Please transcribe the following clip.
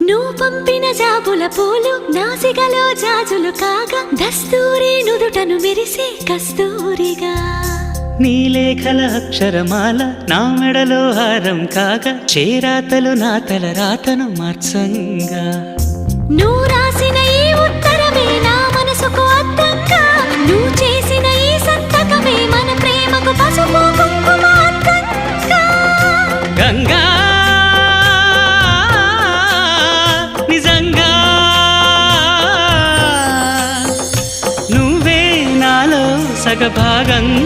నువ్వు పంపిన జాబుల పూలు నాసికలో జాజులు కాగా దస్తూరి నుదుటను మెరిసే కస్తూరిగా నీలేఖల అక్షరమాల నా మెడలో హారం కాగా చేరాతలు నా తల రాతను మార్చంగా నువ్వు రాసిన ఈ ఉత్తరమే నా మనసుకు అర్థంగా నువ్వు చేసిన ఈ సంతకమే మన ప్రేమకు పసుపు కుంకుమ అర్థంగా గంగా నిజంగా నువ్వే నాలో సగభాగంగా